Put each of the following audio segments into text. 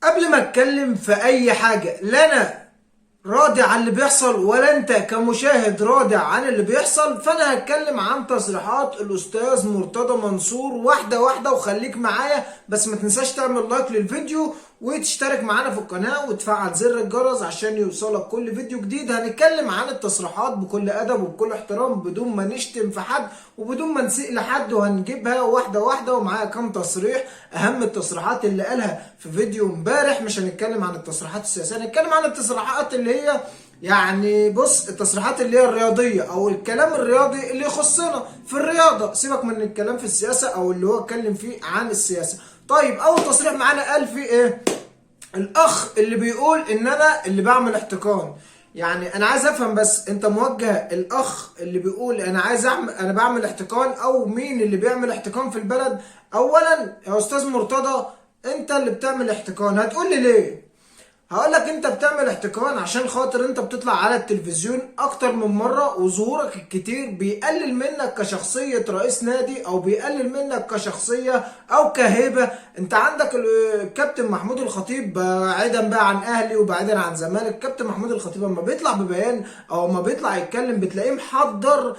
قبل ما اتكلم في اي حاجة، لا انا راضي عن اللي بيحصل ولا انت كمشاهد راضي عن اللي بيحصل، فانا هتكلم عن تصريحات الاستاذ مرتضى منصور واحدة واحدة، وخليك معايا. بس ما تنساش تعمل لايك للفيديو وتشترك معانا في القناة وتفعل زر الجرس عشان يوصلك كل فيديو جديد. هنتكلم عن التصريحات بكل ادب وبكل احترام، بدون ما نشتم في حد وبدون ما نسيء لحد، وهنجيبها واحدة واحدة. ومعايا كام تصريح، اهم التصريحات اللي قالها في فيديو امبارح. مش هنتكلم عن التصريحات السياسية، هنتكلم عن التصريحات اللي هي بص، التصريحات اللي هي الرياضية او الكلام الرياضي اللي يخصنا في الرياضة. سيبك من الكلام في السياسة او اللي هو اتكلم فيه عن السياسة. طيب، اول تصريح معانا قال فيه ايه؟ الاخ اللي بيقول ان انا اللي بعمل احتقان. يعني انا عايز افهم، بس انت موجه الاخ اللي بيقول انا بعمل احتقان، او مين اللي بيعمل احتقان في البلد؟ اولا يا استاذ مرتضى، انت اللي بتعمل احتقان. هتقول لي ليه؟ هقول لك انت بتعمل احتقان عشان خاطر انت بتطلع على التلفزيون اكتر من مرة، وظهورك الكتير بيقلل منك كشخصية رئيس نادي، او بيقلل منك كشخصية او كهيبة. انت عندك الكابتن محمود الخطيب، بعيدا بقى عن اهلي وبعيدا عن زمالك، الكابتن محمود الخطيب لما بيطلع ببيان او ما بيطلع يتكلم بتلاقيه محضر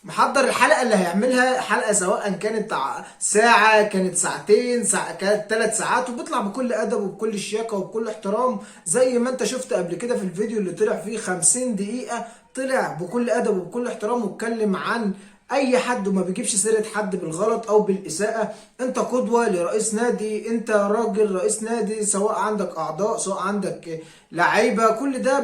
محضر الحلقه اللي هيعملها. حلقه سواء كانت ساعه، كانت ساعتين، كانت 3 ساعات، وبيطلع بكل ادب وبكل شياكه وبكل احترام. زي ما انت شفت قبل كده في الفيديو اللي طلع فيه 50 دقيقه، طلع بكل ادب وبكل احترام واتكلم عن اي حد وما بيجيبش سيره حد بالغلط او بالاساءه. انت قدوه لرئيس نادي، انت راجل رئيس نادي، سواء عندك اعضاء سواء عندك لعيبه، كل ده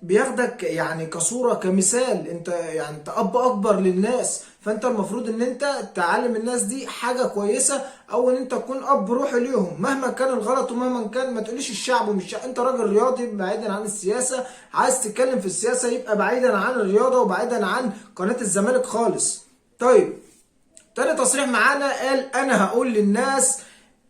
بياخدك كصوره كمثال. انت اب اكبر للناس، فانت المفروض ان انت تعلم الناس دي حاجه كويسه، او ان انت تكون اب روحي ليهم مهما كان الغلط ومهما كان. ما تقوليش الشعب ومش الشعب. انت راجل رياضي بعيدا عن السياسه، عايز تتكلم في السياسه يبقى بعيدا عن الرياضه وبعيدا عن قناه الزمالك خالص. طيب، تاني تصريح معانا قال انا هقول للناس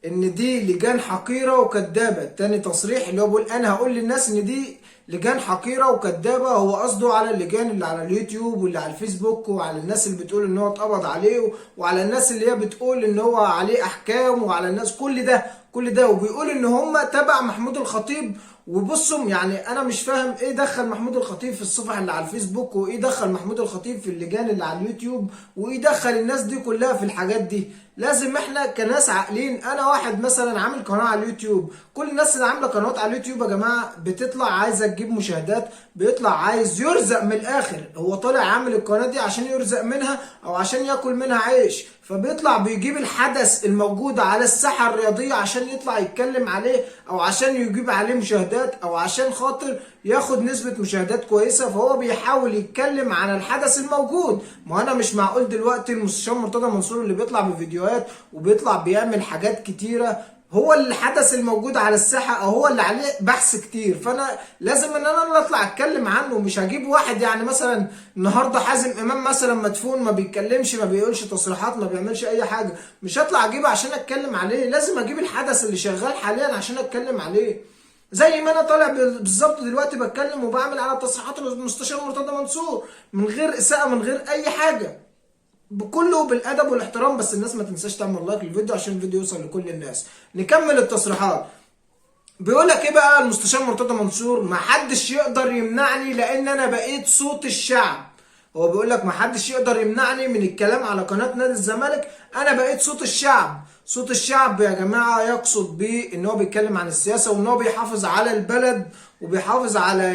ان دي لجان حقيره وكدابه. تاني تصريح اللي هو بيقول انا هقول للناس ان دي لجان حقيره وكدابه، هو قصده على اللجان اللي على اليوتيوب واللي على الفيسبوك، وعلى الناس اللي بتقول ان هو اتقبض عليه، وعلى الناس اللي هي بتقول ان هو عليه احكام، وعلى الناس كل ده وبيقول ان هم تبع محمود الخطيب. وبصوا، انا مش فاهم ايه دخل محمود الخطيب في الصفحه اللي على الفيسبوك، وايه دخل محمود الخطيب في اللجان اللي على اليوتيوب، وايه دخل الناس دي كلها في الحاجات دي. لازم احنا كناس عاقلين. انا واحد مثلا عامل قناه على اليوتيوب، كل الناس اللي عامله قنوات على اليوتيوب يا جماعه بتطلع عايزه تجيب مشاهدات، بيطلع عايز يرزق من الاخر. هو طالع عامل القناه دي عشان يرزق منها او عشان ياكل منها عيش، فبيطلع بيجيب الحدث الموجود على الساحه الرياضيه عشان يطلع يتكلم عليه، او عشان يجيب عليه مشاهدات، او عشان خاطر ياخد نسبه مشاهدات كويسه. فهو بيحاول يتكلم عن الحدث الموجود. ما انا مش معقول دلوقتي المستشار مرتضى منصور اللي بيطلع بفيديوهات وبيطلع بيعمل حاجات كتيره هو الحدث الموجود على الساحه، او هو اللي عليه بحث كتير، فانا لازم ان انا اللي اطلع اتكلم عنه. مش هجيب واحد مثلا النهارده حازم امام مثلا مدفون، ما بيتكلمش، ما بيقولش تصريحات، ما بيعملش اي حاجه، مش هطلع اجيبه عشان اتكلم عليه. لازم اجيب الحدث اللي شغال حاليا عشان اتكلم عليه. زي ما انا طالع بالظبط دلوقتي بتكلم وبعمل على تصريحات المستشار مرتضى منصور من غير اساءه، من غير اي حاجه، بكله بالادب والاحترام. بس الناس ما تنساش تعمل لايك للفيديو عشان الفيديو يوصل لكل الناس. نكمل التصريحات. بيقول لك ايه بقى المستشار مرتضى منصور؟ ما حدش يقدر يمنعني لان انا بقيت صوت الشعب. هو بيقول لك ما حدش يقدر يمنعني من الكلام على قناه نادي الزمالك، انا بقيت صوت الشعب. صوت الشعب يا جماعه يقصد بيه ان هو بيتكلم عن السياسه، وان هو بيحافظ على البلد، وبيحافظ على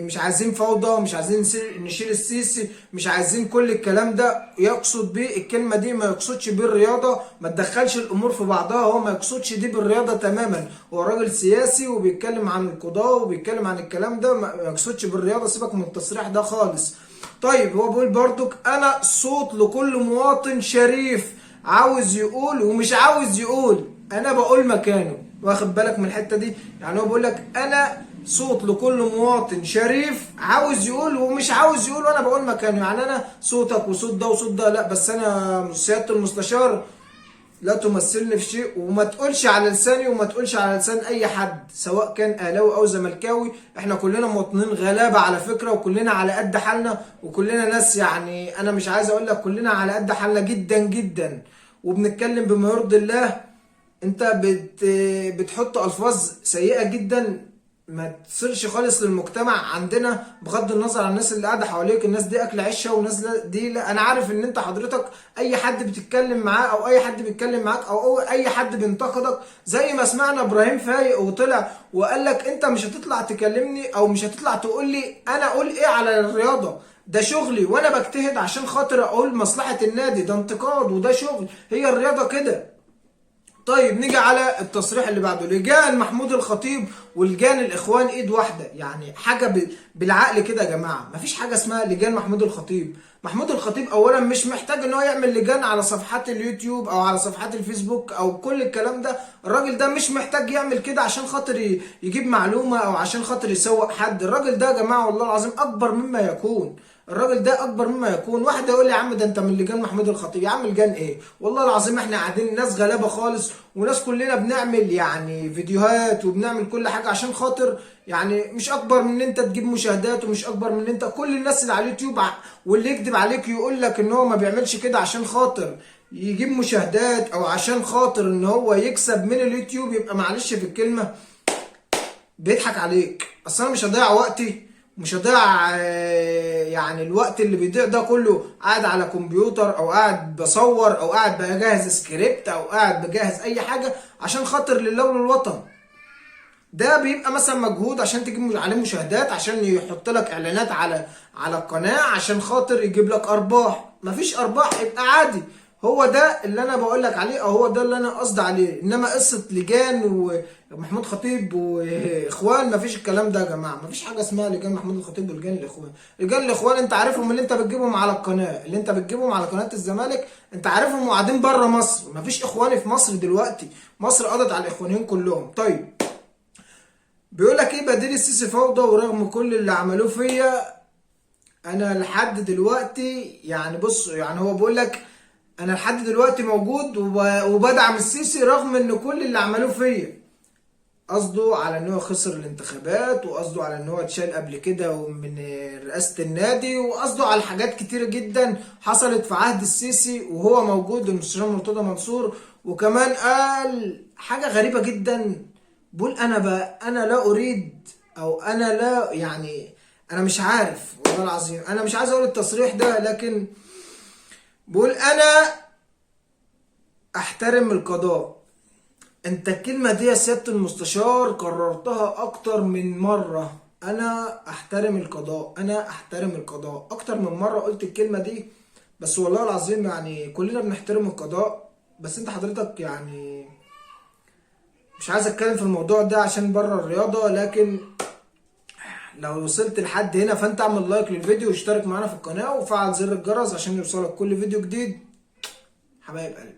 مش عايزين فوضى، مش عايزين نشيل السيسي، مش عايزين كل الكلام ده. يقصد بيه الكلمه دي، ما يقصدش بيه الرياضه، ما تدخلش الامور في بعضها. هو ما يقصدش دي بالرياضه تماما. هو راجل سياسي وبيتكلم عن القضاه وبيتكلم عن الكلام ده، ما يقصدش بالرياضه. سيبك من التصريح ده خالص. طيب، هو بيقول برضك انا صوت لكل مواطن شريف عاوز يقول ومش عاوز يقول، انا بقول مكانه. واخد بالك من الحته دي؟ هو بيقول لك انا صوت لكل مواطن شريف عاوز يقول ومش عاوز يقول، وانا بقول مكانه. انا صوتك وصوت ده وصوت ده لا، بس انا سياده المستشار لا تمثلني في شيء، وما تقولش على لساني وما تقولش على لسان اي حد، سواء كان اهلاوي او زملكاوي. احنا كلنا مواطنين غلابه على فكره، وكلنا على قد حالنا، وكلنا ناس انا مش عايز اقول لك كلنا على قد حالنا جدا جدا، وبنتكلم بما يرضي الله. انت بتحط الفاظ سيئة جدا ما تصلش خالص للمجتمع عندنا، بغض النظر عن الناس اللي قاعده حواليك. الناس دي اكل عيشها، والناس دي لا. انا عارف ان انت حضرتك اي حد بتتكلم معاه او اي حد بيتكلم معاك او اي حد بينتقدك، زي ما سمعنا ابراهيم فايق وطلع وقال لك انت مش هتطلع تكلمني او مش هتطلع تقول لي انا اقول ايه على الرياضه. ده شغلي وانا بجتهد عشان خاطر اقول مصلحه النادي. ده انتقاد وده شغل، هي الرياضه كده. طيب نيجي على التصريح اللي بعده. لجان محمود الخطيب ولجان الاخوان ايد واحده، يعني حاجه بالعقل كده يا جماعه. مفيش حاجه اسمها لجان محمود الخطيب. محمود الخطيب اولا مش محتاج ان هو يعمل لجان على صفحات اليوتيوب او على صفحات الفيسبوك او كل الكلام ده. الراجل ده مش محتاج يعمل كده عشان خاطر يجيب معلومه او عشان خاطر يسوق حد. الراجل ده يا جماعه والله العظيم اكبر مما يكون. الراجل ده اكبر مما يكون. واحد يقول لي يا عم ده انت من لجان محمود الخطيب. يا عم لجان ايه؟ والله العظيم احنا قاعدين ناس غلابه خالص، وناس كلنا بنعمل يعني فيديوهات وبنعمل كل حاجه عشان خاطر يعني مش اكبر من ان انت تجيب مشاهدات، ومش اكبر من ان انت كل الناس اللي على اليوتيوب واللي يكذب عليك يقول لك ان هو ما بيعملش كده عشان خاطر يجيب مشاهدات او عشان خاطر ان هو يكسب من اليوتيوب، يبقى معلش في الكلمه بيضحك عليك. اصل انا مش هضيع وقتي، مش هضيع يعني الوقت اللي بيضيع ده كله قاعد على كمبيوتر او قاعد بصور او قاعد بجهز سكريبت او قاعد بجهز اي حاجه عشان خاطر لله وللوطن. ده بيبقى مثلا مجهود عشان تجيب عليه مشاهدات، عشان يحط لك اعلانات على القناه عشان خاطر يجيب لك ارباح. مفيش ارباح يبقى عادي. هو ده اللي انا بقول لك عليه، او هو ده اللي انا قصدي عليه. انما قصه لجان ومحمود خطيب واخوان مفيش الكلام ده يا جماعه. مفيش حاجه اسمها لجان محمود الخطيب ولجان الاخوان. لجان الاخوان انت عارفهم، اللي انت بتجيبهم على القناه، اللي انت بتجيبهم على قناه الزمالك، انت عارفهم وقاعدين بره مصر. مفيش اخواني في مصر دلوقتي. مصر قضت على الاخوانيين كلهم. طيب بيقول لك ايه؟ بديل السيسي فوضى ورغم كل اللي عملوه فيا انا لحد دلوقتي، يعني بص يعني هو بيقول لك انا لحد دلوقتي موجود وبدعم السيسي رغم ان كل اللي عملوه فيا. قصده على ان هو خسر الانتخابات، وقصده على ان هو اتشال قبل كده من رئاسة النادي، وقصده على حاجات كتيرة جدا حصلت في عهد السيسي وهو موجود، المستشار مرتضى منصور. وكمان قال حاجة غريبة جدا، بقول انا لا اريد او انا لا يعني انا مش عارف والله العظيم. انا مش عايز اقول التصريح ده، لكن بقول انا احترم القضاء. انت الكلمة دي يا سيادة المستشار كررتها اكتر من مرة. انا احترم القضاء، انا احترم القضاء. اكتر من مرة قلت الكلمة دي. بس والله العظيم يعني كلنا بنحترم القضاء. بس انت حضرتك يعني مش عايز اتكلم في الموضوع ده عشان بره الرياضة، لكن لو وصلت لحد هنا فانت اعمل لايك للفيديو واشترك معانا في القناة وفعل زر الجرس عشان يوصلك كل فيديو جديد. حبايب قلبي.